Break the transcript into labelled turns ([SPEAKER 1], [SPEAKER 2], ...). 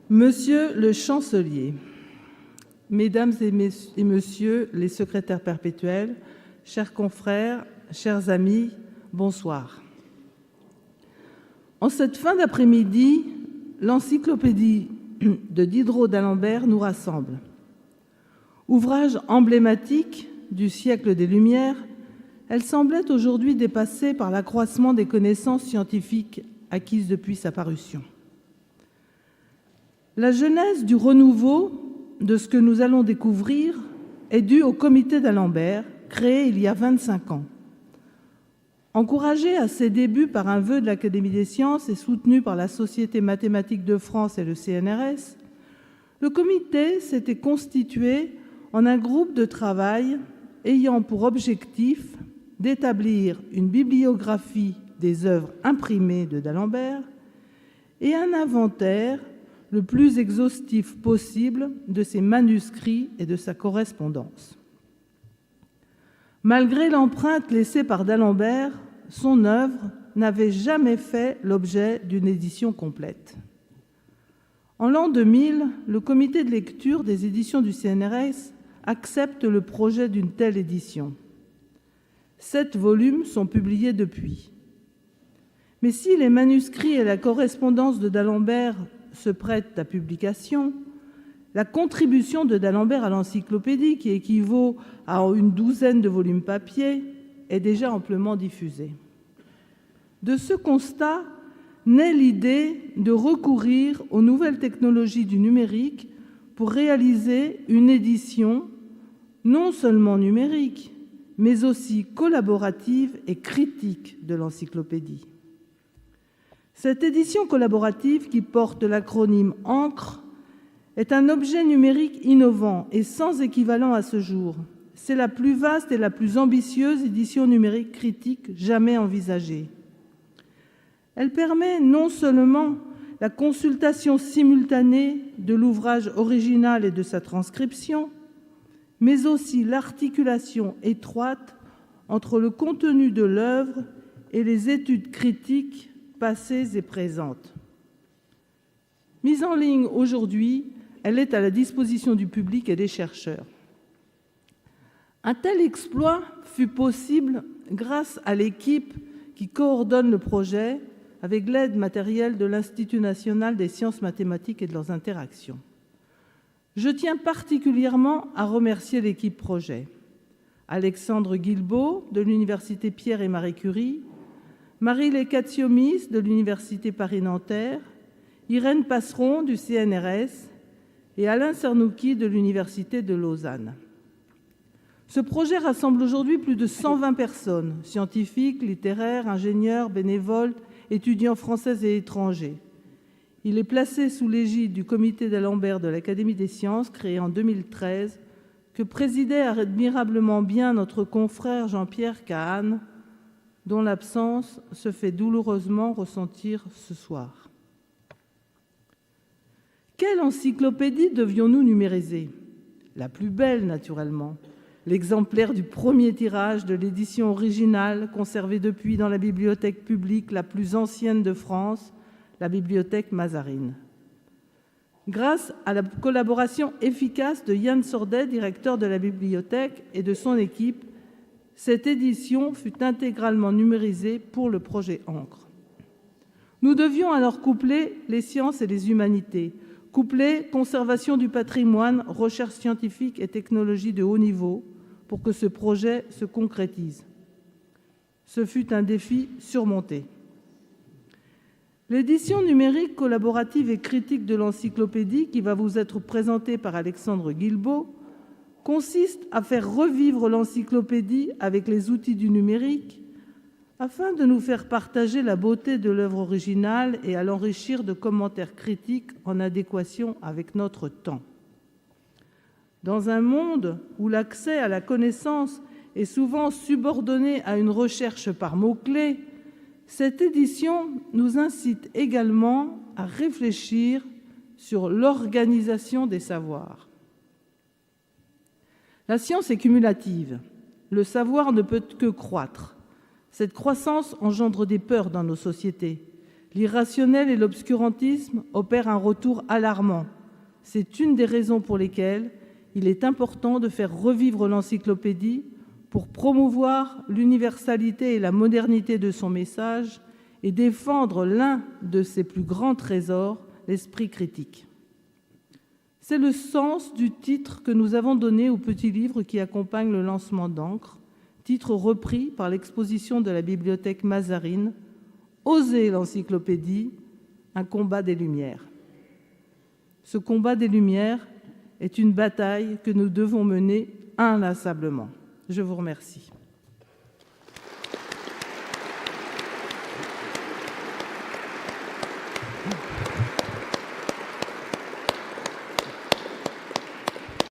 [SPEAKER 1] Monsieur le chancelier, Mesdames et Messieurs les secrétaires perpétuels, chers confrères, chers amis, bonsoir. En cette fin d'après-midi, l'encyclopédie de Diderot d'Alembert nous rassemble. Ouvrage emblématique du siècle des Lumières, elle semblait aujourd'hui dépassée par l'accroissement des connaissances scientifiques acquises depuis sa parution. La genèse du renouveau de ce que nous allons découvrir est due au comité d'Alembert, créé il y a 25 ans. Encouragé à ses débuts par un vœu de l'Académie des sciences et soutenu par la Société mathématique de France et le CNRS, le comité s'était constitué en un groupe de travail ayant pour objectif d'établir une bibliographie des œuvres imprimées de d'Alembert et un inventaire le plus exhaustif possible de ses manuscrits et de sa correspondance. Malgré l'empreinte laissée par d'Alembert, son œuvre n'avait jamais fait l'objet d'une édition complète. En l'an 2000, le comité de lecture des éditions du CNRS accepte le projet d'une telle édition. 7 volumes sont publiés depuis. Mais si les manuscrits et la correspondance de d'Alembert se prêtent à publication, la contribution de d'Alembert à l'encyclopédie, qui équivaut à une douzaine de volumes papier, est déjà amplement diffusée. De ce constat naît l'idée de recourir aux nouvelles technologies du numérique pour réaliser une édition non seulement numérique, mais aussi collaborative et critique de l'encyclopédie. Cette édition collaborative, qui porte l'acronyme ENCRE, est un objet numérique innovant et sans équivalent à ce jour. C'est la plus vaste et la plus ambitieuse édition numérique critique jamais envisagée. Elle permet non seulement la consultation simultanée de l'ouvrage original et de sa transcription, mais aussi l'articulation étroite entre le contenu de l'œuvre et les études critiques passées et présentes. Mise en ligne aujourd'hui, elle est à la disposition du public et des chercheurs. Un tel exploit fut possible grâce à l'équipe qui coordonne le projet avec l'aide matérielle de l'Institut national des sciences mathématiques et de leurs interactions. Je tiens particulièrement à remercier l'équipe projet. Alexandre Guilbault de l'Université Pierre et Marie Curie, Marie Lecatiomis de l'Université Paris-Nanterre, Irène Passeron du CNRS et Alain Cernouki de l'Université de Lausanne. Ce projet rassemble aujourd'hui plus de 120 personnes, scientifiques, littéraires, ingénieurs, bénévoles, étudiants français et étrangers. Il est placé sous l'égide du comité d'Alembert de l'Académie des sciences, créé en 2013, que présidait admirablement bien notre confrère Jean-Pierre Kahane, dont l'absence se fait douloureusement ressentir ce soir. Quelle encyclopédie devions-nous numériser? La plus belle, naturellement, l'exemplaire du premier tirage de l'édition originale, conservée depuis dans la bibliothèque publique la plus ancienne de France, la bibliothèque Mazarine. Grâce à la collaboration efficace de Yann Sordet, directeur de la bibliothèque, et de son équipe, cette édition fut intégralement numérisée pour le projet ENCRE. Nous devions alors coupler les sciences et les humanités, coupler conservation du patrimoine, recherche scientifique et technologie de haut niveau pour que ce projet se concrétise. Ce fut un défi surmonté. L'édition numérique collaborative et critique de l'encyclopédie, qui va vous être présentée par Alexandre Guilbault, consiste à faire revivre l'encyclopédie avec les outils du numérique afin de nous faire partager la beauté de l'œuvre originale et à l'enrichir de commentaires critiques en adéquation avec notre temps. Dans un monde où l'accès à la connaissance est souvent subordonné à une recherche par mots-clés, cette édition nous incite également à réfléchir sur l'organisation des savoirs. La science est cumulative. Le savoir ne peut que croître. Cette croissance engendre des peurs dans nos sociétés. L'irrationnel et l'obscurantisme opèrent un retour alarmant. C'est une des raisons pour lesquelles il est important de faire revivre l'encyclopédie pour promouvoir l'universalité et la modernité de son message et défendre l'un de ses plus grands trésors, l'esprit critique. C'est le sens du titre que nous avons donné au petit livre qui accompagne le lancement d'Ancre, titre repris par l'exposition de la bibliothèque Mazarine, « Oser l'encyclopédie, un combat des Lumières ». Ce combat des Lumières est une bataille que nous devons mener inlassablement. Je vous remercie.